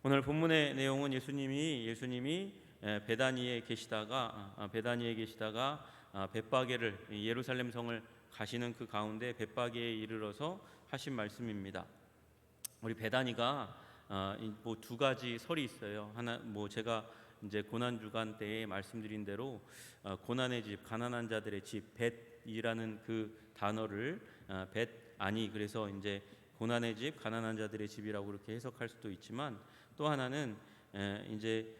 오늘 본문의 내용은 예수님이 베다니에 계시다가 벳바게를 예루살렘 성을 가시는 그 가운데 벳바게에 이르러서 하신 말씀입니다. 우리 베다니가 뭐 두 가지 설이 있어요. 하나 뭐 제가 이제 고난 주간 때에 말씀드린 대로 고난의 집, 가난한 자들의 집, 벳이라는 그 단어를 벳아니 그래서 이제 고난의 집, 가난한 자들의 집이라고 그렇게 해석할 수도 있지만 또 하나는 이제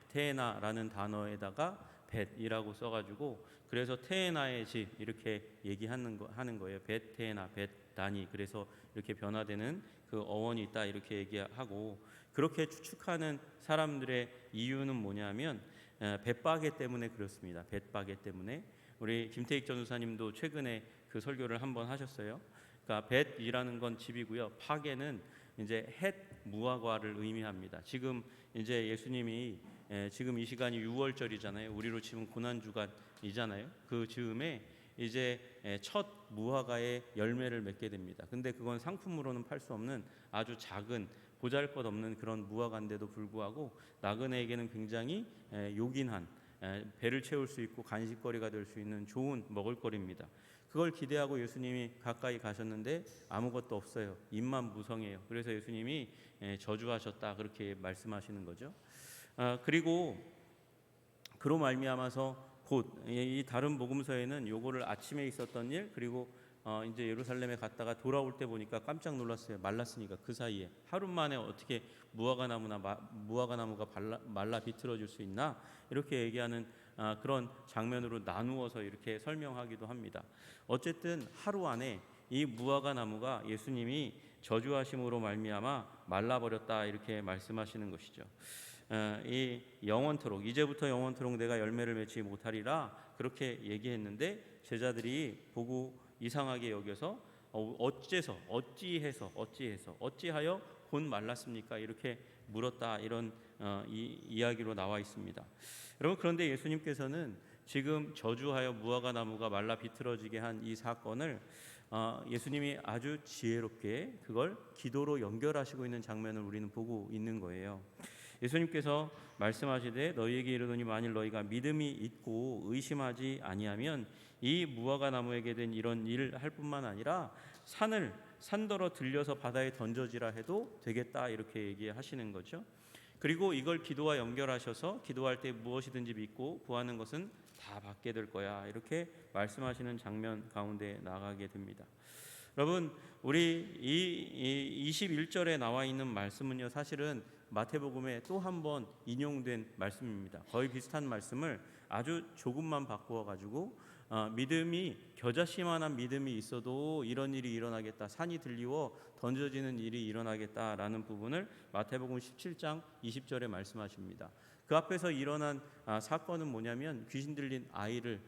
테에나라는 단어에다가 벳이라고 써가지고 그래서 테에나의 집 이렇게 하는 거예요. 벳테에나, 벳다니 그래서 이렇게 변화되는 그 어원이 있다 이렇게 얘기하고 그렇게 추측하는 사람들의 이유는 뭐냐면 벳바게 때문에 그렇습니다. 벳바게 때문에 우리 김태익 전도사님도 최근에 그 설교를 한번 하셨어요. 그러니까 벳이라는 건 집이고요. 파게는 이제 헷 무화과를 의미합니다. 지금 이제 예수님이 지금 이 시간이 6월절이잖아요. 우리로 치면 고난 주간이잖아요. 그 즈음에 이제 첫 무화과의 열매를 맺게 됩니다. 근데 그건 상품으로는 팔 수 없는 아주 작은 보잘것없는 그런 무화과인데도 불구하고 나그네에게는 굉장히 요긴한 배를 채울 수 있고 간식거리가 될 수 있는 좋은 먹을거리입니다. 그걸 기대하고 예수님이 가까이 가셨는데 아무것도 없어요. 잎만 무성해요. 그래서 예수님이 저주하셨다 그렇게 말씀하시는 거죠. 그리고 그로 말미암아서 곧 이 다른 복음서에는 요거를 아침에 있었던 일 그리고 이제 예루살렘에 갔다가 돌아올 때 보니까 깜짝 놀랐어요. 말랐으니까 그 사이에 하루 만에 어떻게 무화과나무가 말라 비틀어질 수 있나 이렇게 얘기하는 그런 장면으로 나누어서 이렇게 설명하기도 합니다. 어쨌든 하루 안에 이 무화과나무가 예수님이 저주하심으로 말미암아 말라버렸다 이렇게 말씀하시는 것이죠. 이 영원토록 이제부터 영원토록 내가 열매를 맺지 못하리라 그렇게 얘기했는데 제자들이 보고 이상하게 여겨서 어찌하여 곧 말랐습니까? 이렇게 물었다 이런 이야기로 나와 있습니다. 여러분 그런데 예수님께서는 지금 저주하여 무화과 나무가 말라 비틀어지게 한 이 사건을 예수님이 아주 지혜롭게 그걸 기도로 연결하시고 있는 장면을 우리는 보고 있는 거예요. 예수님께서 말씀하시되 너희에게 이르노니 만일 너희가 믿음이 있고 의심하지 아니하면 이 무화과 나무에게 된 이런 일을 할 뿐만 아니라 산더러 들려서 바다에 던져지라 해도 되겠다 이렇게 얘기하시는 거죠. 그리고 이걸 기도와 연결하셔서 기도할 때 무엇이든지 믿고 구하는 것은 다 받게 될 거야 이렇게 말씀하시는 장면 가운데 나가게 됩니다. 여러분 우리 이 21절에 나와 있는 말씀은요 사실은 마태복음에 또 한 번 인용된 말씀입니다. 거의 비슷한 말씀을 아주 조금만 바꾸어 가지고 믿음이 겨자씨만한 믿음이 있어도 이런 일이 일어나겠다. 산이 들리워 던져지는 일이 일어나겠다라는 부분을 마태복음 17장 20절에 말씀하십니다. 그 앞에서 일어난 사건은 뭐냐면 귀신 들린 아이를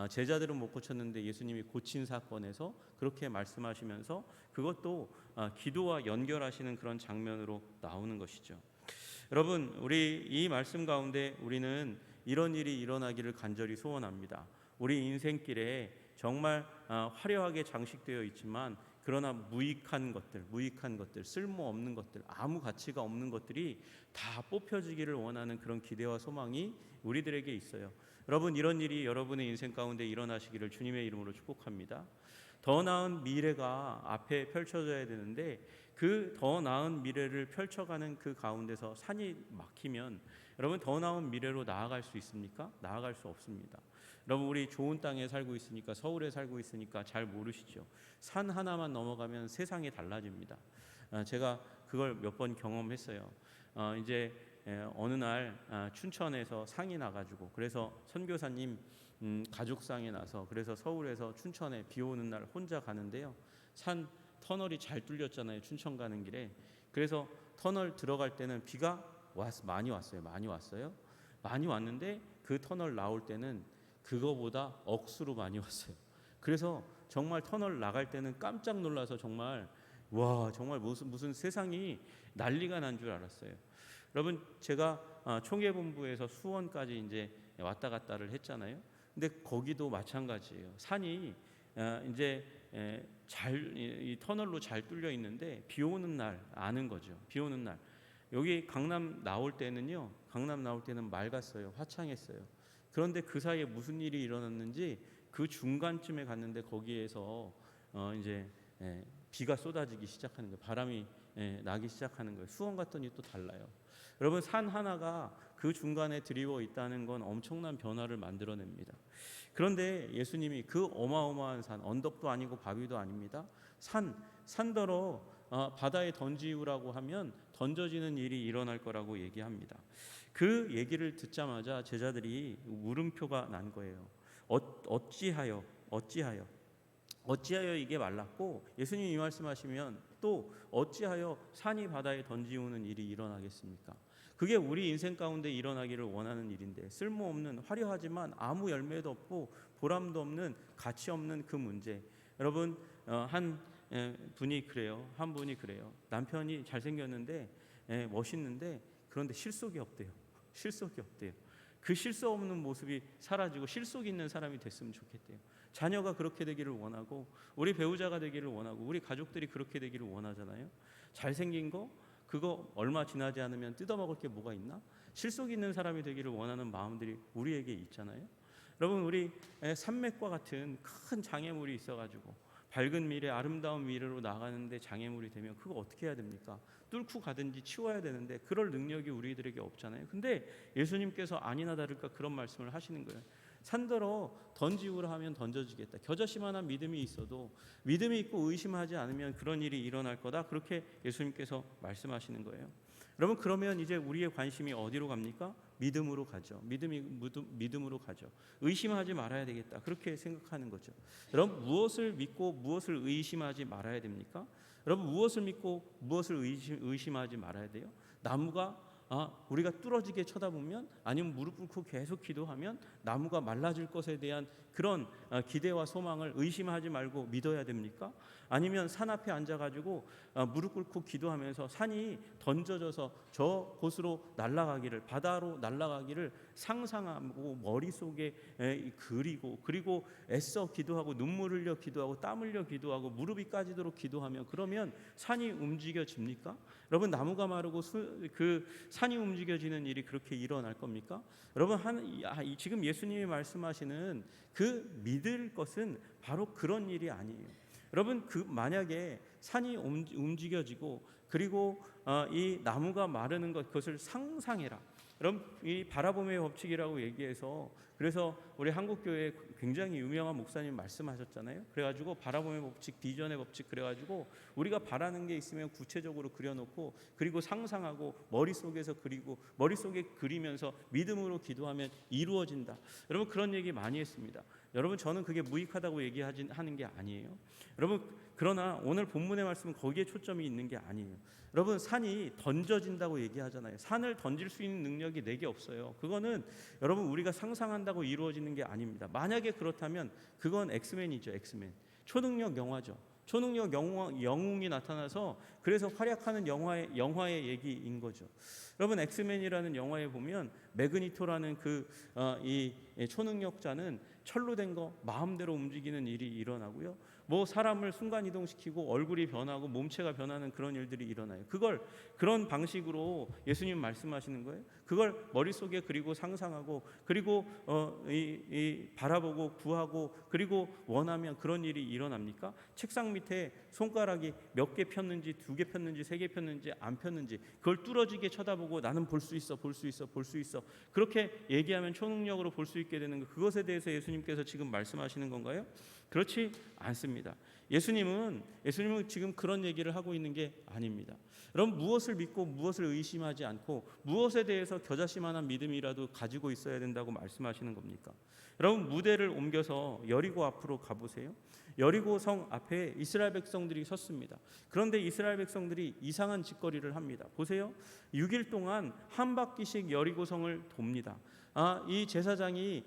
제자들은 못 고쳤는데 예수님이 고친 사건에서 그렇게 말씀하시면서 그것도 기도와 연결하시는 그런 장면으로 나오는 것이죠. 여러분 우리 이 말씀 가운데 우리는 이런 일이 일어나기를 간절히 소원합니다. 우리 인생길에 정말 화려하게 장식되어 있지만 그러나 무익한 것들, 쓸모없는 것들, 아무 가치가 없는 것들이 다 뽑혀지기를 원하는 그런 기대와 소망이 우리들에게 있어요. 여러분 이런 일이 여러분의 인생 가운데 일어나시기를 주님의 이름으로 축복합니다. 더 나은 미래가 앞에 펼쳐져야 되는데 그 더 나은 미래를 펼쳐가는 그 가운데서 산이 막히면 여러분 더 나은 미래로 나아갈 수 있습니까? 나아갈 수 없습니다. 여러분 우리 좋은 땅에 살고 있으니까 서울에 살고 있으니까 잘 모르시죠. 산 하나만 넘어가면 세상이 달라집니다. 제가 그걸 몇 번 경험했어요. 이제 어느 날 춘천에서 상이 나가지고 그래서 선교사님 가족상에 나서 그래서 서울에서 춘천에 비 오는 날 혼자 가는데요. 산 터널이 잘 뚫렸잖아요. 춘천 가는 길에. 그래서 터널 들어갈 때는 비가 많이 왔어요. 많이 왔는데 그 터널 나올 때는 그거보다 억수로 많이 왔어요. 그래서 정말 터널 나갈 때는 깜짝 놀라서 정말 무슨 세상이 난리가 난 줄 알았어요. 여러분 제가 총회본부에서 수원까지 이제 왔다 갔다를 했잖아요. 근데 거기도 마찬가지예요. 산이 이제 이 터널로 잘 뚫려 있는데 비 오는 날 아는 거죠. 비 오는 날 여기 강남 나올 때는요, 강남 나올 때는 맑았어요. 화창했어요. 그런데 그 사이에 무슨 일이 일어났는지 그 중간쯤에 갔는데 거기에서 이제 비가 쏟아지기 시작하는 거예요. 바람이 나기 시작하는 거예요. 수원 갔더니 또 달라요. 여러분, 산 하나가 그 중간에 드리워 있다는 건 엄청난 변화를 만들어냅니다. 그런데 예수님이 그 어마어마한 산, 언덕도 아니고 바위도 아닙니다. 산더러 바다에 던지우라고 하면 던져지는 일이 일어날 거라고 얘기합니다. 그 얘기를 듣자마자 제자들이 물음표가 난 거예요. 어찌하여 이게 말랐고, 예수님이 이 말씀하시면 또 어찌하여 산이 바다에 던지우는 일이 일어나겠습니까? 그게 우리 인생 가운데 일어나기를 원하는 일인데, 쓸모없는, 화려하지만 아무 열매도 없고 보람도 없는, 가치 없는 그 문제. 여러분, 한 분이 그래요. 남편이 잘생겼는데 멋있는데 그런데 실속이 없대요. 그 실속 없는 모습이 사라지고 실속 있는 사람이 됐으면 좋겠대요. 자녀가 그렇게 되기를 원하고, 우리 배우자가 되기를 원하고, 우리 가족들이 그렇게 되기를 원하잖아요. 잘생긴 거 그거 얼마 지나지 않으면 뜯어먹을 게 뭐가 있나? 실속 있는 사람이 되기를 원하는 마음들이 우리에게 있잖아요. 여러분, 우리 산맥과 같은 큰 장애물이 있어가지고 밝은 미래, 아름다운 미래로 나가는데 장애물이 되면 그거 어떻게 해야 됩니까? 뚫고 가든지 치워야 되는데 그럴 능력이 우리들에게 없잖아요. 근데 예수님께서 아니나 다를까 그런 말씀을 하시는 거예요. 산더러 던지우라 하면 던져지겠다. 겨자씨만한 믿음이 있어도, 믿음이 있고 의심하지 않으면 그런 일이 일어날 거다. 그렇게 예수님께서 말씀하시는 거예요. 여러분, 그러면 이제 우리의 관심이 어디로 갑니까? 믿음으로 가죠. 믿음으로 가죠. 의심하지 말아야 되겠다. 그렇게 생각하는 거죠. 여러분, 무엇을 믿고 무엇을 의심하지 말아야 됩니까? 여러분, 무엇을 믿고 무엇을 의심하지 말아야 돼요? 나무가 우리가 뚫어지게 쳐다보면, 아니면 무릎 꿇고 계속 기도하면 나무가 말라질 것에 대한 그런 기대와 소망을 의심하지 말고 믿어야 됩니까? 아니면 산 앞에 앉아가지고 무릎 꿇고 기도하면서 산이 던져져서 저 곳으로 날아가기를, 바다로 날아가기를 상상하고 머릿속에 그리고 애써 기도하고 눈물 흘려 기도하고 땀 흘려 기도하고 무릎이 까지도록 기도하면, 그러면 산이 움직여집니까? 여러분, 나무가 마르고 그 산이 움직여지는 일이 그렇게 일어날 겁니까? 여러분, 지금 예수님이 말씀하시는 그 믿을 것은 바로 그런 일이 아니에요. 여러분, 만약에 산이 움직여지고 그리고 이 나무가 마르는 그것을 상상해라. 여러분, 이 바라봄의 법칙이라고 얘기해서, 그래서 우리 한국교회 굉장히 유명한 목사님 말씀하셨잖아요. 그래가지고 바라봄의 법칙, 비전의 법칙, 그래가지고 우리가 바라는 게 있으면 구체적으로 그려놓고, 그리고 상상하고 머릿속에서 그리고 머릿속에 그리면서 믿음으로 기도하면 이루어진다. 여러분, 그런 얘기 많이 했습니다. 여러분, 저는 그게 무익하다고 하는 게 아니에요. 여러분, 그러나 오늘 본문의 말씀은 거기에 초점이 있는 게 아니에요. 여러분, 산이 던져진다고 얘기하잖아요. 산을 던질 수 있는 능력이 내게 없어요. 그거는 여러분, 우리가 상상한다고 이루어지는 게 아닙니다. 만약에 그렇다면 그건 엑스맨이죠. 엑스맨. 초능력 영화죠. 초능력 영웅이 나타나서 그래서 활약하는 영화의 얘기인 거죠. 여러분, 엑스맨이라는 영화에 보면 매그니토라는 이 초능력자는 철로 된 거 마음대로 움직이는 일이 일어나고요. 뭐 사람을 순간 이동시키고 얼굴이 변하고 몸체가 변하는 그런 일들이 일어나요. 그런 방식으로 예수님 말씀하시는 거예요. 그걸 머릿속에 그리고 상상하고, 그리고 이 바라보고 구하고, 그리고 원하면 그런 일이 일어납니까? 책상 밑에 손가락이 몇 개 폈는지, 2개 폈는지, 3개 폈는지 안 폈는지 그걸 뚫어지게 쳐다보고 나는 볼 수 있어 그렇게 얘기하면 초능력으로 볼 수 있게 되는 거, 그것에 대해서 예수님께서 지금 말씀하시는 건가요? 그렇지 않습니다. 예수님은 지금 그런 얘기를 하고 있는 게 아닙니다. 여러분, 무엇을 믿고 무엇을 의심하지 않고 무엇에 대해서 겨자씨만한 믿음이라도 가지고 있어야 된다고 말씀하시는 겁니까? 여러분, 무대를 옮겨서 여리고 앞으로 가보세요. 여리고 성 앞에 이스라엘 백성들이 섰습니다. 그런데 이스라엘 백성들이 이상한 짓거리를 합니다. 보세요. 6일 동안 한 바퀴씩 여리고 성을 돕니다. 이 제사장이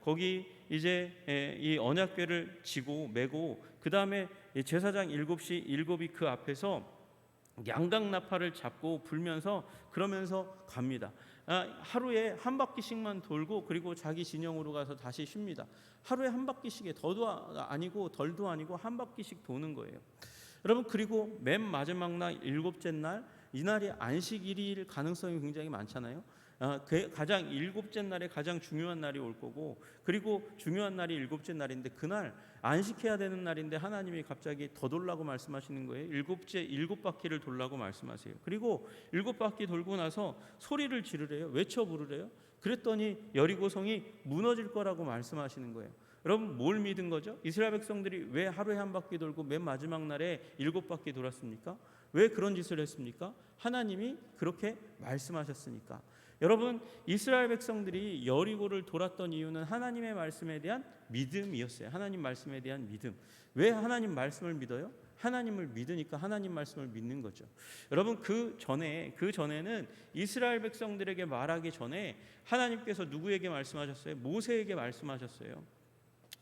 거기 이제 이 언약궤를 지고 메고, 그 다음에 제사장 7이 그 앞에서 양각나팔을 잡고 불면서 그러면서 갑니다. 하루에 한 바퀴씩만 돌고 그리고 자기 진영으로 가서 다시 쉽니다. 하루에 한 바퀴씩에 더도 아니고 덜도 아니고 한 바퀴씩 도는 거예요. 여러분, 그리고 맨 마지막 날 7째 날 이날이 안식일일 가능성이 굉장히 많잖아요. 가장 일곱째 날에 가장 중요한 날이 올 거고, 그리고 중요한 날이 일곱째 날인데 그날 안식해야 되는 날인데 하나님이 갑자기 더 돌라고 말씀하시는 거예요. 일곱 바퀴를 돌라고 말씀하세요. 그리고 일곱 바퀴 돌고 나서 소리를 지르래요. 외쳐 부르래요. 그랬더니 여리고성이 무너질 거라고 말씀하시는 거예요. 여러분, 뭘 믿은 거죠? 이스라엘 백성들이 왜 하루에 한 바퀴 돌고 맨 마지막 날에 일곱 바퀴 돌았습니까? 왜 그런 짓을 했습니까? 하나님이 그렇게 말씀하셨으니까. 여러분, 이스라엘 백성들이 여리고를 돌았던 이유는 하나님의 말씀에 대한 믿음이었어요. 하나님 말씀에 대한 믿음. 왜 하나님 말씀을 믿어요? 하나님을 믿으니까 하나님 말씀을 믿는 거죠. 여러분, 그 전에는 이스라엘 백성들에게 말하기 전에 하나님께서 누구에게 말씀하셨어요? 모세에게 말씀하셨어요.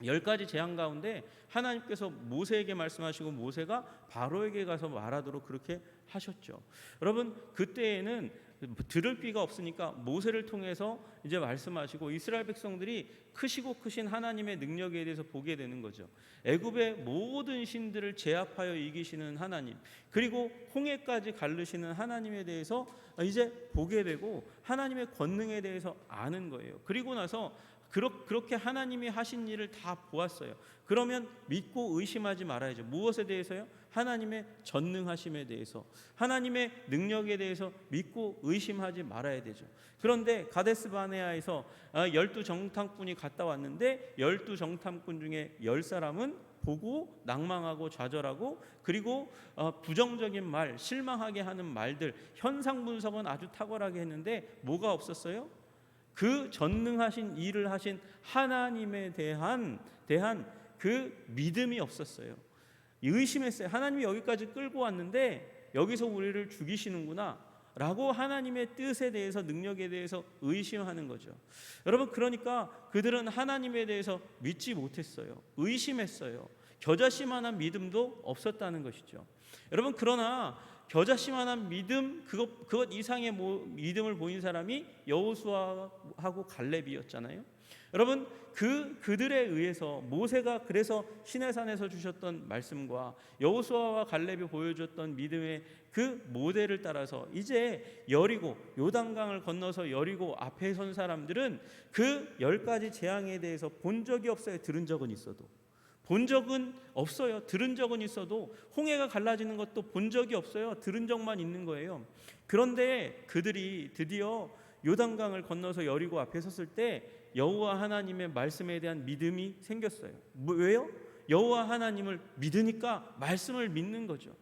10가지 재앙 가운데 하나님께서 모세에게 말씀하시고 모세가 바로에게 가서 말하도록 그렇게 하셨죠. 여러분, 그때에는 들을 귀가 없으니까 모세를 통해서 이제 말씀하시고 이스라엘 백성들이 크시고 크신 하나님의 능력에 대해서 보게 되는 거죠. 애굽의 모든 신들을 제압하여 이기시는 하나님, 그리고 홍해까지 가르시는 하나님에 대해서 이제 보게 되고 하나님의 권능에 대해서 아는 거예요. 그리고 나서 그렇게 하나님이 하신 일을 다 보았어요. 그러면 믿고 의심하지 말아야죠. 무엇에 대해서요? 하나님의 전능하심에 대해서, 하나님의 능력에 대해서 믿고 의심하지 말아야 되죠. 그런데 가데스 바네아에서 12정탐꾼이 갔다 왔는데 12정탐꾼 중에 10사람은 보고 낭망하고 좌절하고, 그리고 부정적인 말, 실망하게 하는 말들, 현상 분석은 아주 탁월하게 했는데 뭐가 없었어요? 그 전능하신 일을 하신 하나님에 대한 그 믿음이 없었어요. 의심했어요. 하나님이 여기까지 끌고 왔는데 여기서 우리를 죽이시는구나 라고 하나님의 뜻에 대해서, 능력에 대해서 의심하는 거죠. 여러분, 그러니까 그들은 하나님에 대해서 믿지 못했어요. 의심했어요. 겨자씨만한 믿음도 없었다는 것이죠. 여러분, 그러나 겨자씨만한 믿음, 그것 이상의 믿음을 보인 사람이 여호수아하고 갈렙이었잖아요. 여러분, 그들에 의해서 모세가 그래서 시내산에서 주셨던 말씀과 여호수아와 갈렙이 보여줬던 믿음의 그 모델을 따라서 이제 여리고, 요단강을 건너서 여리고 앞에 선 사람들은 그 10가지 재앙에 대해서 본 적이 없어요. 들은 적은 있어도. 본 적은 없어요. 들은 적은 있어도. 홍해가 갈라지는 것도 본 적이 없어요. 들은 적만 있는 거예요. 그런데 그들이 드디어 요단강을 건너서 여리고 앞에 섰을 때 여호와 하나님의 말씀에 대한 믿음이 생겼어요. 왜요? 여호와 하나님을 믿으니까 말씀을 믿는 거죠.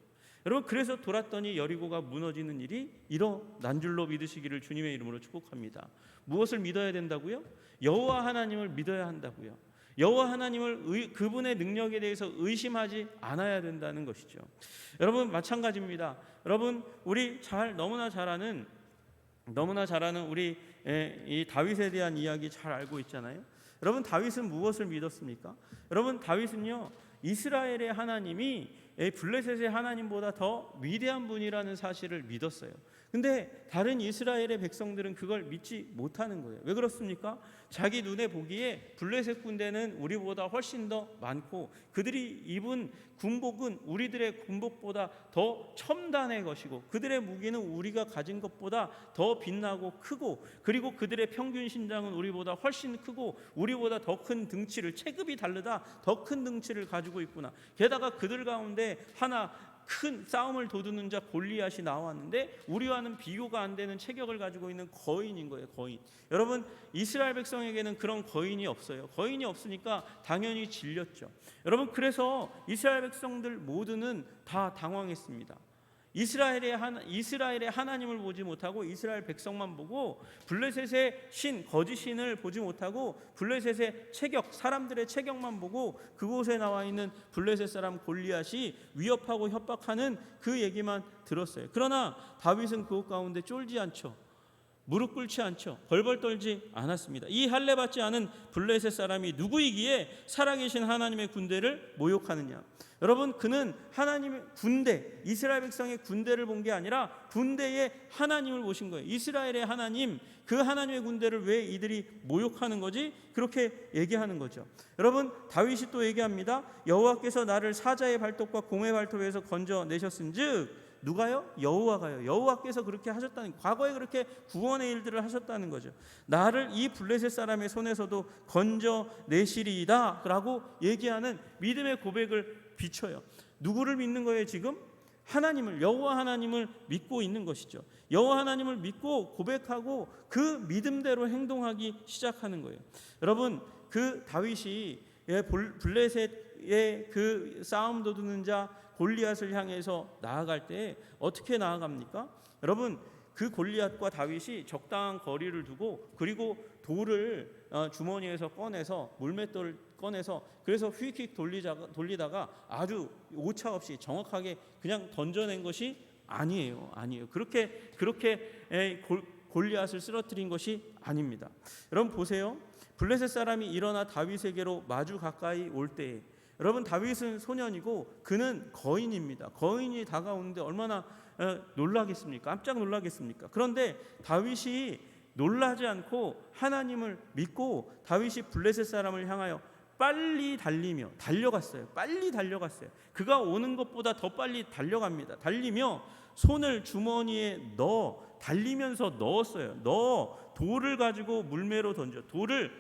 여러분, 그래서 돌았더니 여리고가 무너지는 일이 일어난 줄로 믿으시기를 주님의 이름으로 축복합니다. 무엇을 믿어야 된다고요? 여호와 하나님을 믿어야 한다고요. 여호와 하나님을, 그분의 능력에 대해서 의심하지 않아야 된다는 것이죠. 여러분, 마찬가지입니다. 여러분, 우리 너무나 잘 아는 우리 이 다윗에 대한 이야기 잘 알고 있잖아요. 여러분, 다윗은 무엇을 믿었습니까? 여러분, 다윗은요, 이스라엘의 하나님이 블레셋의 하나님보다 더 위대한 분이라는 사실을 믿었어요. 근데 다른 이스라엘의 백성들은 그걸 믿지 못하는 거예요. 왜 그렇습니까? 자기 눈에 보기에 블레셋 군대는 우리보다 훨씬 더 많고, 그들이 입은 군복은 우리들의 군복보다 더 첨단의 것이고, 그들의 무기는 우리가 가진 것보다 더 빛나고 크고, 그리고 그들의 평균 신장은 우리보다 훨씬 크고, 우리보다 더 큰 등치를, 체급이 다르다 더 큰 등치를 가지고 있구나. 게다가 그들 가운데 하나 큰 싸움을 도두는 자 골리앗이 나왔는데 우리와는 비교가 안 되는 체격을 가지고 있는 거인인 거예요. 거인. 여러분, 이스라엘 백성에게는 그런 거인이 없어요. 거인이 없으니까 당연히 질렸죠. 여러분, 그래서 이스라엘 백성들 모두는 다 당황했습니다. 이스라엘의 하나님을 보지 못하고 이스라엘 백성만 보고, 블레셋의 신, 거짓 신을 보지 못하고 블레셋의 체격, 사람들의 체격만 보고 그곳에 나와 있는 블레셋 사람 골리앗이 위협하고 협박하는 그 얘기만 들었어요. 그러나 다윗은 그곳 가운데 쫄지 않죠. 무릎 꿇지 않죠. 벌벌 떨지 않았습니다. 이 할례 받지 않은 블레셋 사람이 누구이기에 살아계신 하나님의 군대를 모욕하느냐. 여러분, 그는 하나님의 군대, 이스라엘 백성의 군대를 본 게 아니라 군대의 하나님을 보신 거예요. 이스라엘의 하나님, 그 하나님의 군대를 왜 이들이 모욕하는 거지? 그렇게 얘기하는 거죠. 여러분, 다윗이 또 얘기합니다. 여호와께서 나를 사자의 발톱과 공의 발톱에서 건져내셨은즉 누가요? 여호와가요. 여호와께서 그렇게 하셨다는, 과거에 그렇게 구원의 일들을 하셨다는 거죠. 나를 이 블레셋 사람의 손에서도 건져내시리이다 라고 얘기하는 믿음의 고백을 비춰요. 누구를 믿는 거예요 지금? 하나님을, 여호와 하나님을 믿고 있는 것이죠. 여호와 하나님을 믿고 고백하고 그 믿음대로 행동하기 시작하는 거예요. 여러분, 그 다윗이 블레셋의 그 싸움 도두는 자 골리앗을 향해서 나아갈 때 어떻게 나아갑니까? 여러분, 그 골리앗과 다윗이 적당한 거리를 두고, 그리고 돌을 주머니에서 꺼내서, 물맷돌을 꺼내서, 그래서 휙휙 돌리다가 아주 오차 없이 정확하게 그냥 던져낸 것이 아니에요. 그렇게 골리앗을 쓰러뜨린 것이 아닙니다. 여러분 보세요. 블레셋 사람이 일어나 다윗에게로 마주 가까이 올 때에, 여러분 다윗은 소년이고 그는 거인입니다. 거인이 다가오는데 얼마나 놀라겠습니까? 깜짝 놀라겠습니까? 그런데 다윗이 놀라지 않고 하나님을 믿고 다윗이 블레셋 사람을 향하여 빨리 달려갔어요. 빨리 달려갔어요. 그가 오는 것보다 더 빨리 달려갑니다. 달리며 손을 주머니에 달리면서 넣었어요. 돌을 가지고 물매로 던져, 돌을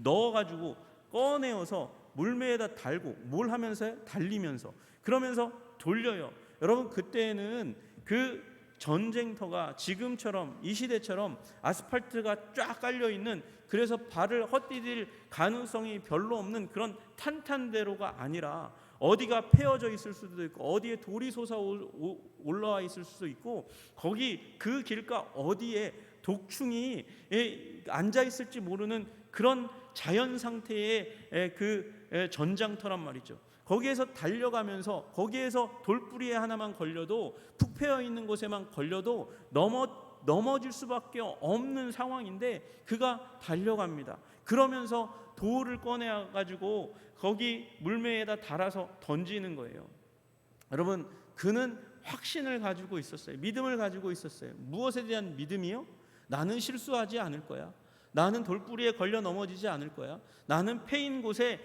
넣어가지고 꺼내어서 물매에다 달고, 뭘 하면서요? 달리면서, 그러면서 돌려요. 여러분, 그때는 그 전쟁터가 지금처럼, 이 시대처럼 아스팔트가 쫙 깔려있는, 그래서 발을 헛디딜 가능성이 별로 없는 그런 탄탄대로가 아니라 어디가 패어져 있을 수도 있고, 어디에 돌이 솟아 올라와 있을 수도 있고, 거기 그 길가 어디에 독충이 앉아 있을지 모르는 그런 자연 상태의 그 전장터란 말이죠. 거기에서 달려가면서, 거기에서 돌뿌리에 하나만 걸려도, 푹 패어 있는 곳에만 걸려도 넘어질 수밖에 없는 상황인데 그가 달려갑니다. 그러면서 돌을 꺼내가지고 거기 물매에다 달아서 던지는 거예요. 여러분, 그는 확신을 가지고 있었어요. 믿음을 가지고 있었어요. 무엇에 대한 믿음이요? 나는 실수하지 않을 거야. 나는 돌뿌리에 걸려 넘어지지 않을 거야. 나는 패인 곳에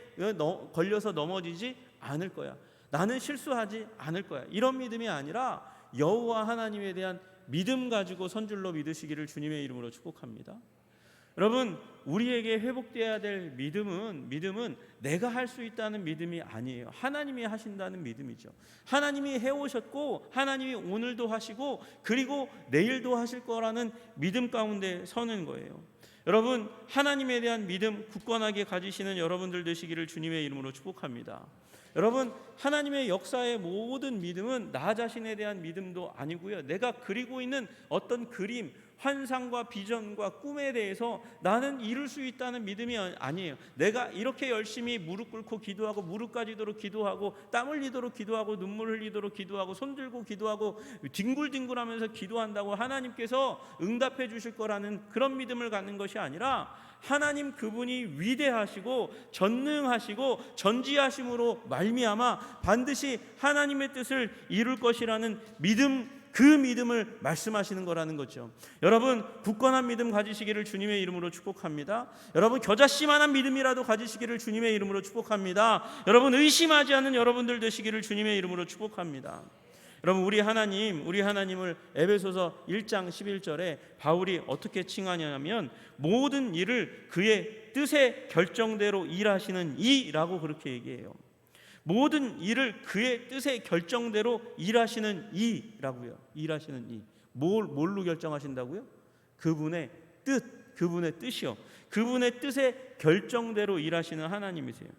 걸려서 넘어지지 않을 거야. 나는 실수하지 않을 거야. 이런 믿음이 아니라 여호와 하나님에 대한 믿음 가지고 선줄로 믿으시기를 주님의 이름으로 축복합니다. 여러분, 우리에게 회복되어야 될 믿음은 내가 할 수 있다는 믿음이 아니에요. 하나님이 하신다는 믿음이죠. 하나님이 해오셨고, 하나님이 오늘도 하시고, 그리고 내일도 하실 거라는 믿음 가운데 서는 거예요. 여러분, 하나님에 대한 믿음 굳건하게 가지시는 여러분들 되시기를 주님의 이름으로 축복합니다. 여러분, 하나님의 역사의 모든 믿음은 나 자신에 대한 믿음도 아니고요, 내가 그리고 있는 어떤 그림, 환상과 비전과 꿈에 대해서 나는 이룰 수 있다는 믿음이 아니에요. 내가 이렇게 열심히 무릎 꿇고 기도하고, 무릎 까지도록 기도하고, 땀 흘리도록 기도하고, 눈물 흘리도록 기도하고, 손 들고 기도하고, 뒹굴뒹굴하면서 기도한다고 하나님께서 응답해 주실 거라는 그런 믿음을 갖는 것이 아니라, 하나님 그분이 위대하시고 전능하시고 전지하심으로 말미암아 반드시 하나님의 뜻을 이룰 것이라는 믿음, 그 믿음을 말씀하시는 거라는 거죠. 여러분, 굳건한 믿음 가지시기를 주님의 이름으로 축복합니다. 여러분, 겨자씨만한 믿음이라도 가지시기를 주님의 이름으로 축복합니다. 여러분, 의심하지 않는 여러분들 되시기를 주님의 이름으로 축복합니다. 여러분, 우리 하나님을 에베소서 1장 11절에 바울이 어떻게 칭하냐면, 모든 일을 그의 뜻의 결정대로 일하시는 이라고 그렇게 얘기해요. 모든 일을 그의 뜻의 결정대로 일하시는 이라고요. 일하시는 이. 뭘로 결정하신다고요? 그분의 뜻이요. 그분의 뜻의 결정대로 일하시는 하나님이세요.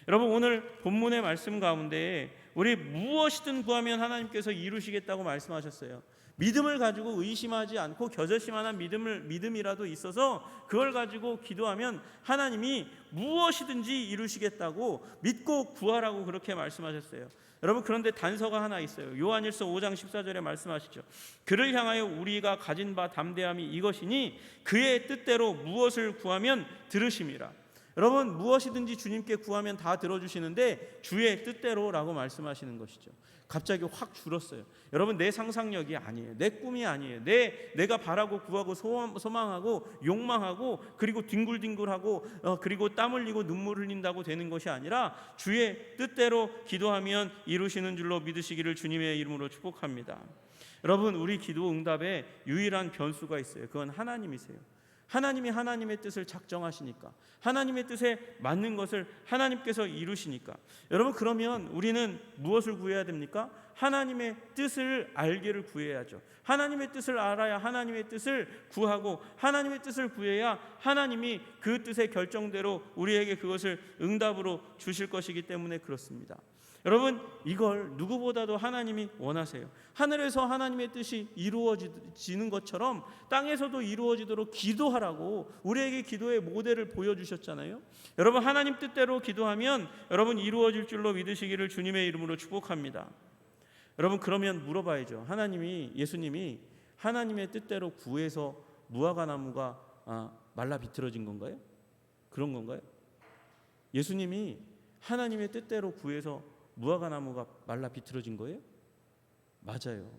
여러분, 오늘 본문의 말씀 가운데 우리 무엇이든 구하면 하나님께서 이루시겠다고 말씀하셨어요. 믿음을 가지고 의심하지 않고 겨자씨만한 믿음이라도 있어서 그걸 가지고 기도하면 하나님이 무엇이든지 이루시겠다고 믿고 구하라고 그렇게 말씀하셨어요. 여러분, 그런데 단서가 하나 있어요. 요한일서 5장 14절에 말씀하시죠. 그를 향하여 우리가 가진 바 담대함이 이것이니 그의 뜻대로 무엇을 구하면 들으심이라. 여러분, 무엇이든지 주님께 구하면 다 들어주시는데 주의 뜻대로라고 말씀하시는 것이죠. 갑자기 확 줄었어요. 여러분, 내 상상력이 아니에요. 내 꿈이 아니에요. 내가 바라고 구하고 소망하고 욕망하고, 그리고 뒹굴뒹굴하고, 그리고 땀 흘리고 눈물 흘린다고 되는 것이 아니라 주의 뜻대로 기도하면 이루시는 줄로 믿으시기를 주님의 이름으로 축복합니다. 여러분, 우리 기도 응답에 유일한 변수가 있어요. 그건 하나님이세요. 하나님이 하나님의 뜻을 작정하시니까, 하나님의 뜻에 맞는 것을 하나님께서 이루시니까. 여러분, 그러면 우리는 무엇을 구해야 됩니까? 하나님의 뜻을 알기를 구해야죠. 하나님의 뜻을 알아야 하나님의 뜻을 구하고, 하나님의 뜻을 구해야 하나님이 그 뜻의 결정대로 우리에게 그것을 응답으로 주실 것이기 때문에 그렇습니다. 여러분, 이걸 누구보다도 하나님이 원하세요. 하늘에서 하나님의 뜻이 이루어지는 것처럼 땅에서도 이루어지도록 기도하라고 우리에게 기도의 모델을 보여주셨잖아요. 여러분, 하나님 뜻대로 기도하면 여러분 이루어질 줄로 믿으시기를 주님의 이름으로 축복합니다. 여러분, 그러면 물어봐야죠. 예수님이 하나님의 뜻대로 구해서 무화과 나무가 말라 비틀어진 건가요? 그런 건가요? 예수님이 하나님의 뜻대로 구해서 무화과 나무가 말라 비틀어진 거예요? 맞아요.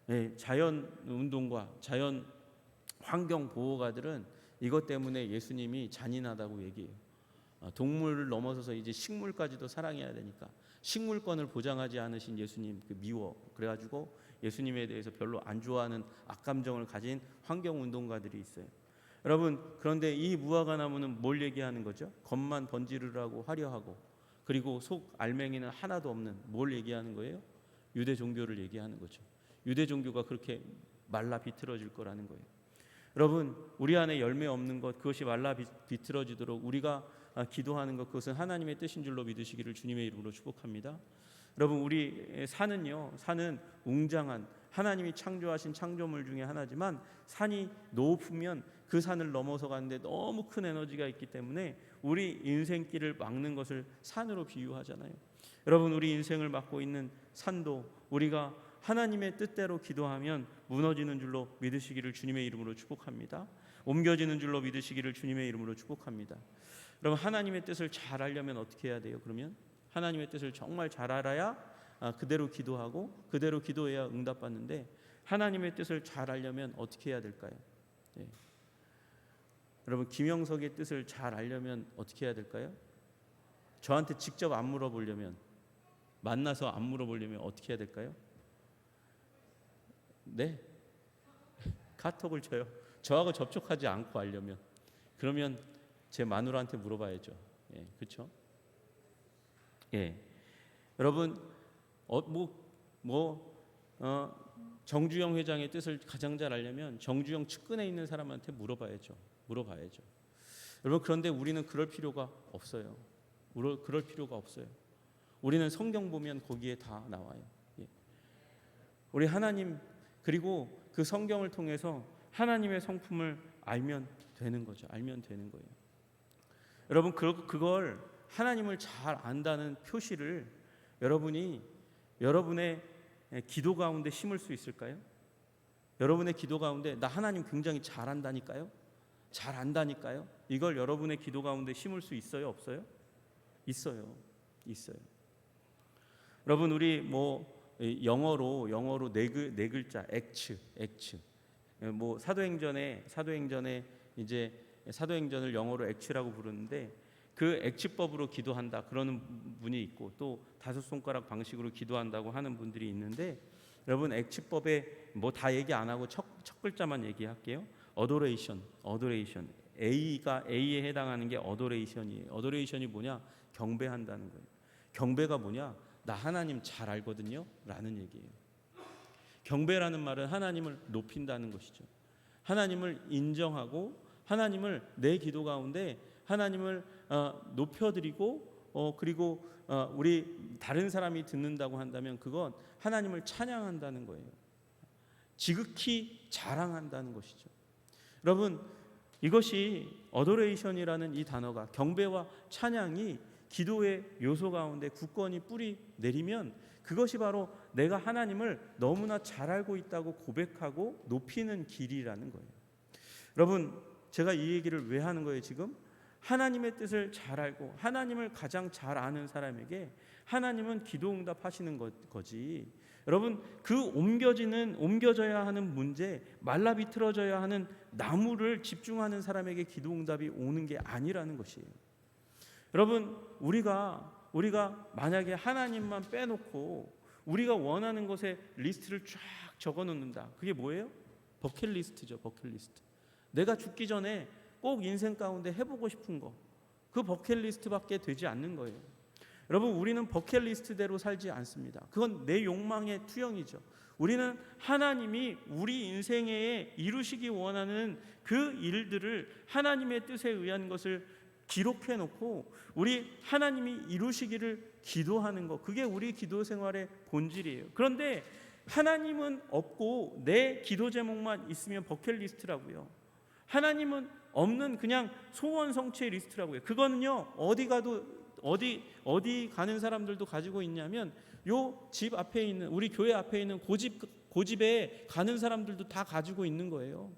네, 자연 운동가, 자연 환경 보호가들은 이것 때문에 예수님이 잔인하다고 얘기해요. 동물을 넘어서서 이제 식물까지도 사랑해야 되니까 식물권을 보장하지 않으신 예수님 미워. 그래가지고 예수님에 대해서 별로 안 좋아하는 악감정을 가진 환경 운동가들이 있어요. 여러분, 그런데 이 무화과 나무는 뭘 얘기하는 거죠? 겉만 번지르르하고 화려하고, 그리고 속 알맹이는 하나도 없는 뭘 얘기하는 거예요? 유대 종교를 얘기하는 거죠. 유대 종교가 그렇게 말라 비틀어질 거라는 거예요. 여러분, 우리 안에 열매 없는 것, 그것이 말라 비틀어지도록 우리가 기도하는 것, 그것은 하나님의 뜻인 줄로 믿으시기를 주님의 이름으로 축복합니다. 여러분, 우리 산은 웅장한 하나님이 창조하신 창조물 중에 하나지만, 산이 높으면 그 산을 넘어서 가는데 너무 큰 에너지가 있기 때문에 우리 인생길을 막는 것을 산으로 비유하잖아요. 여러분, 우리 인생을 막고 있는 산도 우리가 하나님의 뜻대로 기도하면 무너지는 줄로 믿으시기를 주님의 이름으로 축복합니다. 옮겨지는 줄로 믿으시기를 주님의 이름으로 축복합니다. 여러분, 하나님의 뜻을 잘 알려면 어떻게 해야 돼요? 그러면 하나님의 뜻을 정말 잘 알아야 그대로 기도하고, 그대로 기도해야 응답받는데, 하나님의 뜻을 잘 알려면 어떻게 해야 될까요? 네. 여러분, 김영석의 뜻을 잘 알려면 어떻게 해야 될까요? 저한테 직접 안 물어보려면, 만나서 안 물어보려면 어떻게 해야 될까요? 네? 카톡을 쳐요. 저하고 접촉하지 않고 알려면. 그러면 제 마누라한테 물어봐야죠. 예, 그렇죠? 예, 여러분, 정주영 회장의 뜻을 가장 잘 알려면 정주영 측근에 있는 사람한테 물어봐야죠. 여러분, 그런데 우리는 그럴 필요가 없어요. 우리는 성경 보면 거기에 다 나와요. 예. 우리 하나님, 그리고 그 성경을 통해서 하나님의 성품을 알면 되는 거죠. 여러분, 그걸 하나님을 잘 안다는 표시를 여러분이 여러분의 기도 가운데 심을 수 있을까요? 여러분의 기도 가운데 나 하나님 굉장히 잘 안다니까요? 이걸 여러분의 기도 가운데 심을 수 있어요? 없어요? 있어요. 여러분, 우리 영어로 네 글자 액츠. 사도행전에 이제 사도행전을 영어로 액츠라고 부르는데, 그 액츠법으로 기도한다 그러는 분이 있고, 또 다섯 손가락 방식으로 기도한다고 하는 분들이 있는데, 여러분, 액츠법에 다 얘기 안 하고 첫 글자만 얘기할게요. 어도레이션. A에 해당하는 게 어도레이션이에요. 어도레이션이 뭐냐? 경배한다는 거예요. 경배가 뭐냐? 나 하나님 잘 알거든요 라는 얘기예요. 경배라는 말은 하나님을 높인다는 것이죠. 하나님을 인정하고, 하나님을 내 기도 가운데 하나님을 높여드리고, 그리고 우리 다른 사람이 듣는다고 한다면 그건 하나님을 찬양한다는 거예요. 지극히 자랑한다는 것이죠. 여러분, 이것이 어도레이션이라는 이 단어가, 경배와 찬양이 기도의 요소 가운데 굳건히 뿌리 내리면, 그것이 바로 내가 하나님을 너무나 잘 알고 있다고 고백하고 높이는 길이라는 거예요. 여러분, 제가 이 얘기를 왜 하는 거예요? 지금 하나님의 뜻을 잘 알고 하나님을 가장 잘 아는 사람에게 하나님은 기도 응답하시는 거지. 여러분, 그 옮겨져야 하는 문제, 말라 비틀어져야 하는 나무를 집중하는 사람에게 기도 응답이 오는 게 아니라는 것이에요. 여러분, 우리가 만약에 하나님만 빼놓고 우리가 원하는 것의 리스트를 쫙 적어 놓는다. 그게 뭐예요? 버킷리스트죠. 버킷리스트. 내가 죽기 전에 꼭 인생 가운데 해보고 싶은 거, 그 버킷리스트밖에 되지 않는 거예요. 여러분, 우리는 버킷리스트대로 살지 않습니다. 그건 내 욕망의 투영이죠. 우리는 하나님이 우리 인생에 이루시기 원하는 그 일들을 하나님의 뜻에 의한 것을 기록해 놓고 우리 하나님이 이루시기를 기도하는 것, 그게 우리 기도 생활의 본질이에요. 그런데 하나님은 없고 내 기도 제목만 있으면 버킷리스트라고요. 하나님은 없는 그냥 소원 성취 리스트라고요. 그거는요, 어디 가도 어디 가는 사람들도 가지고 있냐면 요 집 앞에 있는, 우리 교회 앞에 있는 고집에 가는 사람들도 다 가지고 있는 거예요.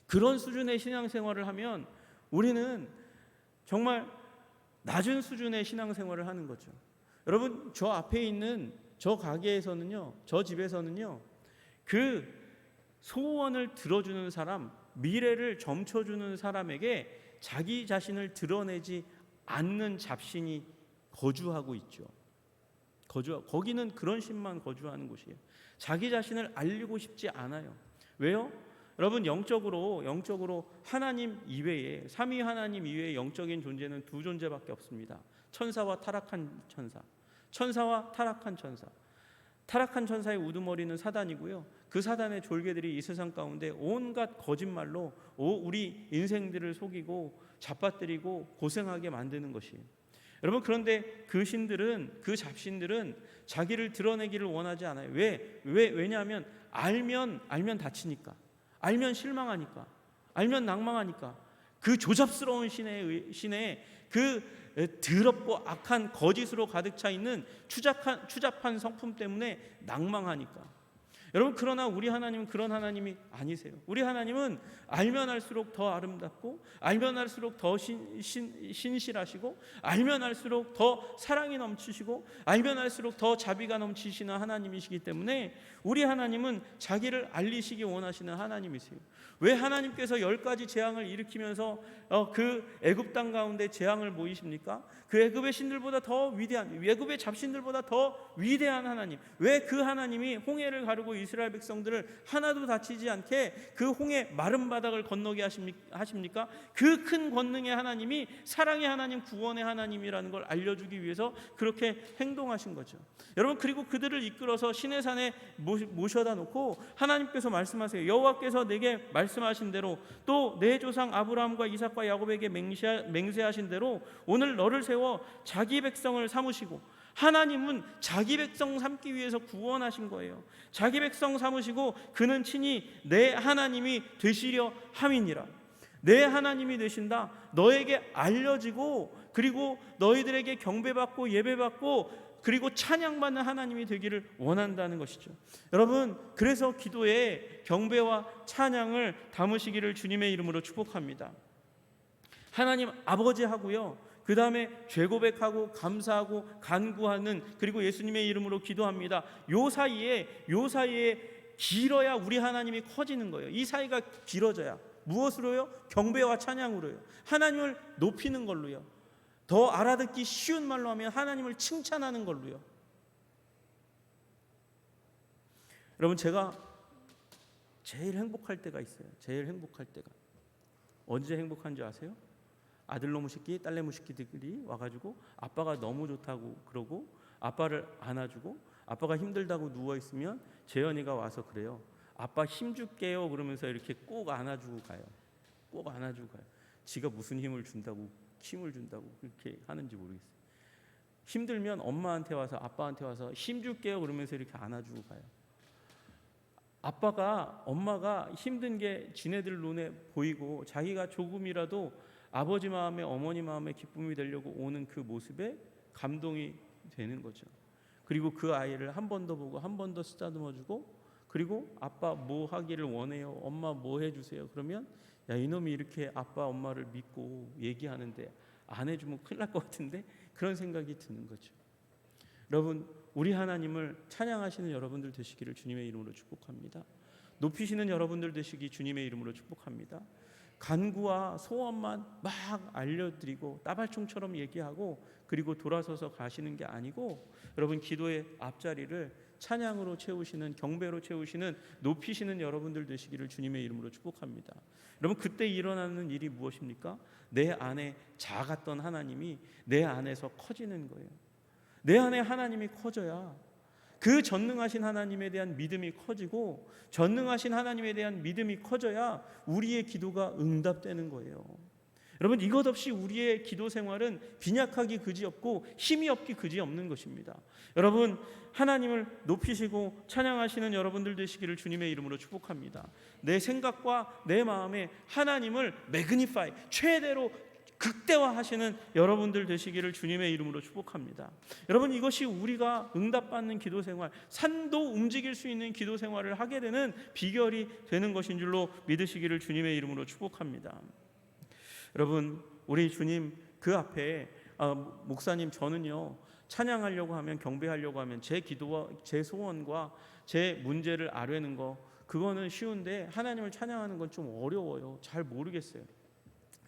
그런 수준의 신앙생활을 하면 우리는 정말 낮은 수준의 신앙생활을 하는 거죠. 여러분, 저 앞에 있는 저 가게에서는요, 저 집에서는요, 그 소원을 들어주는 사람, 미래를 점쳐주는 사람에게 자기 자신을 드러내지 않는 잡신이 거주하고 있죠. 거기는 그런 신만 거주하는 곳이에요. 자기 자신을 알리고 싶지 않아요. 왜요? 여러분, 영적으로 하나님 이외에, 삼위 하나님 이외에 영적인 존재는 두 존재밖에 없습니다. 천사와 타락한 천사. 천사와 타락한 천사. 타락한 천사의 우두머리는 사단이고요. 그 사단의 졸개들이 이 세상 가운데 온갖 거짓말로 우리 인생들을 속이고 잡아뜨리고 고생하게 만드는 것이에요. 여러분, 그런데 그 신들은, 그 잡신들은 자기를 드러내기를 원하지 않아요. 왜냐하면 알면 다치니까, 알면 실망하니까, 알면 낭망하니까. 그 조잡스러운 신의 그 더럽고 악한 거짓으로 가득 차 있는 추잡한 성품 때문에 낭망하니까. 여러분, 그러나 우리 하나님은 그런 하나님이 아니세요. 우리 하나님은 알면 알수록 더 아름답고, 알면 알수록 더 신실하시고, 알면 알수록 더 사랑이 넘치시고, 알면 알수록 더 자비가 넘치시는 하나님이시기 때문에 우리 하나님은 자기를 알리시기 원하시는 하나님이세요. 왜 하나님께서 10가지 재앙을 일으키면서 그 애굽 땅 가운데 재앙을 모이십니까? 그 애굽의 신들보다 더 위대한, 애굽의 잡신들보다 더 위대한 하나님. 왜 그 하나님이 홍해를 가르고 이스라엘 백성들을 하나도 다치지 않게 그 홍해 마른 바닥을 건너게 하십니까? 그 큰 권능의 하나님이 사랑의 하나님, 구원의 하나님이라는 걸 알려주기 위해서 그렇게 행동하신 거죠. 여러분, 그리고 그들을 이끌어서 시내산에 모셔다 놓고 하나님께서 말씀하세요. 여호와께서 내게 말씀하신 대로, 또 내 조상 아브라함과 이삭과 야곱에게 맹세하신 대로 오늘 너를 세워 자기 백성을 삼으시고, 하나님은 자기 백성 삼기 위해서 구원하신 거예요. 자기 백성 삼으시고 그는 친히 내 하나님이 되시려 함이니라. 내 하나님이 되신다. 너에게 알려지고, 그리고 너희들에게 경배받고 예배받고, 그리고 찬양받는 하나님이 되기를 원한다는 것이죠. 여러분, 그래서 기도에 경배와 찬양을 담으시기를 주님의 이름으로 축복합니다. 하나님 아버지하고요, 그 다음에 죄고백하고 감사하고 간구하는, 그리고 예수님의 이름으로 기도합니다. 요 사이에 길어야 우리 하나님이 커지는 거예요. 이 사이가 길어져야. 무엇으로요? 경배와 찬양으로요. 하나님을 높이는 걸로요. 더 알아듣기 쉬운 말로 하면 하나님을 칭찬하는 걸로요. 여러분, 제가 제일 행복할 때가 있어요. 제일 행복할 때가. 언제 행복한지 아세요? 아들놈의 새끼, 딸내미 새끼들이 와가지고 아빠가 너무 좋다고 그러고, 아빠를 안아주고, 아빠가 힘들다고 누워있으면 재현이가 와서 그래요. 아빠 힘줄게요 그러면서 이렇게 꼭 안아주고 가요. 꼭 안아주고 가요. 지가 무슨 힘을 준다고, 그렇게 하는지 모르겠어요. 힘들면 엄마한테 와서, 아빠한테 와서 힘줄게요 그러면서 이렇게 안아주고 가요. 엄마가 힘든 게 지네들 눈에 보이고, 자기가 조금이라도 아버지 마음에, 어머니 마음에 기쁨이 되려고 오는 그 모습에 감동이 되는 거죠. 그리고 그 아이를 한 번 더 보고, 한 번 더 쓰다듬어주고, 그리고 아빠 뭐 하기를 원해요? 엄마 뭐 해주세요? 그러면 야, 이놈이 이렇게 아빠 엄마를 믿고 얘기하는데 안 해주면 큰일 날 것 같은데, 그런 생각이 드는 거죠. 여러분, 우리 하나님을 찬양하시는 여러분들 되시기를 주님의 이름으로 축복합니다. 높이시는 여러분들 되시기 주님의 이름으로 축복합니다. 간구와 소원만 막 알려드리고 따발총처럼 얘기하고 그리고 돌아서서 가시는 게 아니고, 여러분, 기도의 앞자리를 찬양으로 채우시는, 경배로 채우시는, 높이시는 여러분들 되시기를 주님의 이름으로 축복합니다. 여러분, 그때 일어나는 일이 무엇입니까? 내 안에 작았던 하나님이 내 안에서 커지는 거예요. 내 안에 하나님이 커져야 그 전능하신 하나님에 대한 믿음이 커지고, 전능하신 하나님에 대한 믿음이 커져야 우리의 기도가 응답되는 거예요. 여러분, 이것 없이 우리의 기도 생활은 빈약하기 그지없고 힘이 없기 그지없는 것입니다. 여러분, 하나님을 높이시고 찬양하시는 여러분들 되시기를 주님의 이름으로 축복합니다. 내 생각과 내 마음에 하나님을 매그니파이, 최대로 극대화하시는 여러분들 되시기를 주님의 이름으로 축복합니다. 여러분, 이것이 우리가 응답받는 기도 생활, 산도 움직일 수 있는 기도 생활을 하게 되는 비결이 되는 것인 줄로 믿으시기를 주님의 이름으로 축복합니다. 여러분, 우리 주님 그 앞에 목사님, 저는요 찬양하려고 하면, 경배하려고 하면 제 기도와 제 소원과 제 문제를 아뢰는 거, 그거는 쉬운데 하나님을 찬양하는 건 좀 어려워요. 잘 모르겠어요.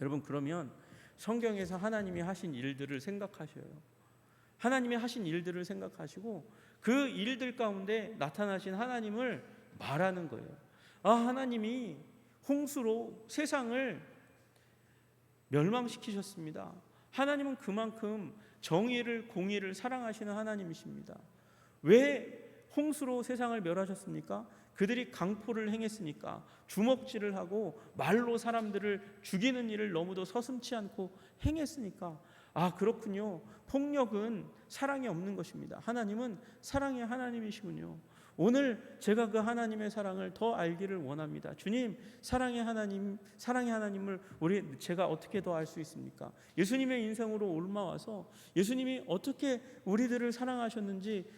여러분, 그러면 성경에서 하나님이 하신 일들을 생각하셔요. 하나님이 하신 일들을 생각하시고 그 일들 가운데 나타나신 하나님을 말하는 거예요. 하나님이 홍수로 세상을 멸망시키셨습니다. 하나님은 그만큼 정의를, 공의를 사랑하시는 하나님이십니다. 왜 홍수로 세상을 멸하셨습니까? 그들이 강포를 행했으니까, 주먹질을 하고 말로 사람들을 죽이는 일을 너무도 서슴지 않고 행했으니까. 그렇군요. 폭력은 사랑이 없는 것입니다. 하나님은 사랑의 하나님이시군요. 오늘 제가 그 하나님의 사랑을 더 알기를 원합니다. 주님, 사랑의 하나님을 제가 어떻게 더 알 수 있습니까? 예수님의 인생으로 옮아와서 예수님이 어떻게 우리들을 사랑하셨는지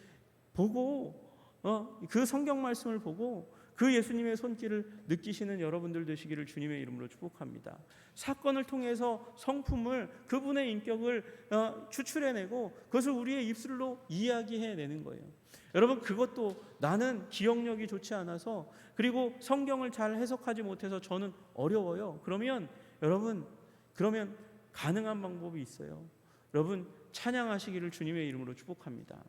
보고, 그 성경 말씀을 보고 그 예수님의 손길을 느끼시는 여러분들 되시기를 주님의 이름으로 축복합니다. 사건을 통해서 성품을, 그분의 인격을 추출해내고 그것을 우리의 입술로 이야기해내는 거예요. 여러분, 그것도 나는 기억력이 좋지 않아서, 그리고 성경을 잘 해석하지 못해서 저는 어려워요. 그러면 가능한 방법이 있어요. 여러분, 찬양하시기를 주님의 이름으로 축복합니다.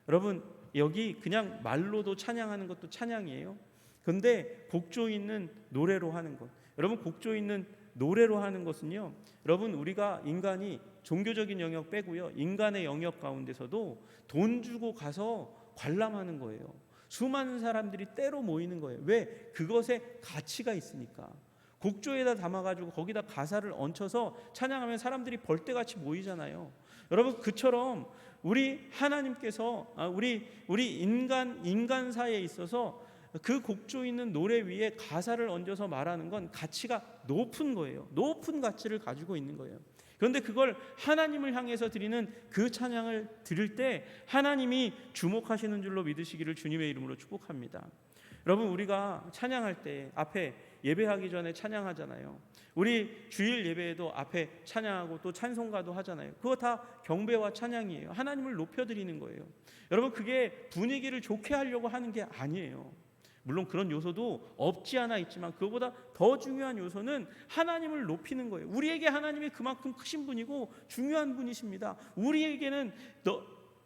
여러분, 여기 그냥 말로도 찬양하는 것도 찬양이에요. 그런데 곡조 있는 노래로 하는 것, 여러분, 곡조 있는 노래로 하는 것은요, 여러분, 우리가 인간이 종교적인 영역 빼고요, 인간의 영역 가운데서도 돈 주고 가서 관람하는 거예요. 수많은 사람들이 때로 모이는 거예요. 왜? 그것에 가치가 있으니까. 곡조에다 담아가지고 거기다 가사를 얹혀서 찬양하면 사람들이 벌떼같이 모이잖아요. 여러분, 그처럼 우리 하나님께서 우리 인간사에 있어서 그 곡조 있는 노래 위에 가사를 얹어서 말하는 건 가치가 높은 거예요. 높은 가치를 가지고 있는 거예요. 그런데 그걸 하나님을 향해서 드리는 그 찬양을 드릴 때 하나님이 주목하시는 줄로 믿으시기를 주님의 이름으로 축복합니다. 여러분, 우리가 찬양할 때 앞에 예배하기 전에 찬양하잖아요. 우리 주일 예배에도 앞에 찬양하고 또 찬송가도 하잖아요. 그거 다 경배와 찬양이에요. 하나님을 높여드리는 거예요. 여러분, 그게 분위기를 좋게 하려고 하는 게 아니에요. 물론 그런 요소도 없지 않아 있지만 그거보다 더 중요한 요소는 하나님을 높이는 거예요. 우리에게 하나님이 그만큼 크신 분이고 중요한 분이십니다. 우리에게는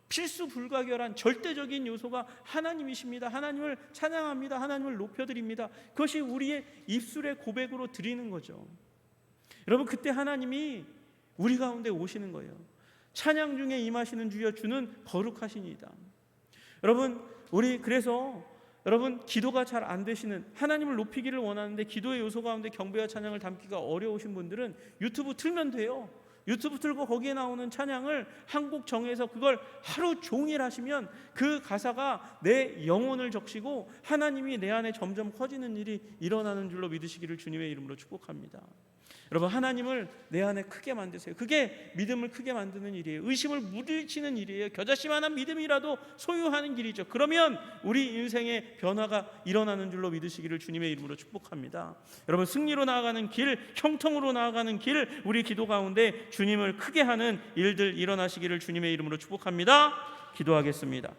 필수 불가결한 절대적인 요소가 하나님이십니다. 하나님을 찬양합니다. 하나님을 높여드립니다. 그것이 우리의 입술의 고백으로 드리는 거죠. 여러분, 그때 하나님이 우리 가운데 오시는 거예요. 찬양 중에 임하시는 주여, 주는 거룩하시니이다. 여러분, 기도가 잘 안 되시는, 하나님을 높이기를 원하는데 기도의 요소 가운데 경배와 찬양을 담기가 어려우신 분들은 유튜브 틀면 돼요. 유튜브 틀고 거기에 나오는 찬양을 한 곡 정해서 그걸 하루 종일 하시면 그 가사가 내 영혼을 적시고 하나님이 내 안에 점점 커지는 일이 일어나는 줄로 믿으시기를 주님의 이름으로 축복합니다. 여러분, 하나님을 내 안에 크게 만드세요. 그게 믿음을 크게 만드는 일이에요. 의심을 물리치는 일이에요. 겨자씨만한 믿음이라도 소유하는 길이죠. 그러면 우리 인생의 변화가 일어나는 줄로 믿으시기를 주님의 이름으로 축복합니다. 여러분, 승리로 나아가는 길, 형통으로 나아가는 길, 우리 기도 가운데 주님을 크게 하는 일들 일어나시기를 주님의 이름으로 축복합니다. 기도하겠습니다.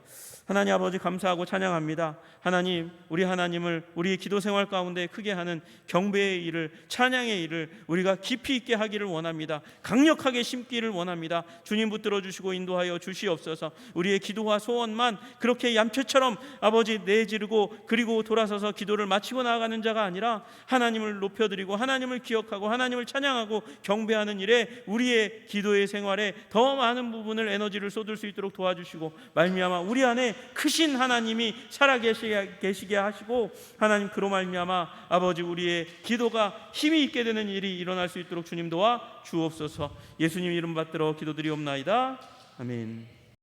하나님 아버지 감사하고 찬양합니다. 하나님, 우리 하나님을 우리의 기도 생활 가운데 크게 하는 경배의 일을, 찬양의 일을 우리가 깊이 있게 하기를 원합니다. 강력하게 심기를 원합니다. 주님 붙들어 주시고 인도하여 주시옵소서. 우리의 기도와 소원만 그렇게 얌체처럼 아버지 내지르고 그리고 돌아서서 기도를 마치고 나아가는 자가 아니라 하나님을 높여드리고 하나님을 기억하고 하나님을 찬양하고 경배하는 일에 우리의 기도의 생활에 더 많은 부분을 에너지를 쏟을 수 있도록 도와주시고 말미암아 우리 안에 크신 하나님이 살아계시게 하시고 하나님 그로 말미암아 아버지 우리의 기도가 힘이 있게 되는 일이 일어날 수 있도록 주님 도와 주옵소서. 예수님 이름 받들어 기도드리옵나이다. 아멘.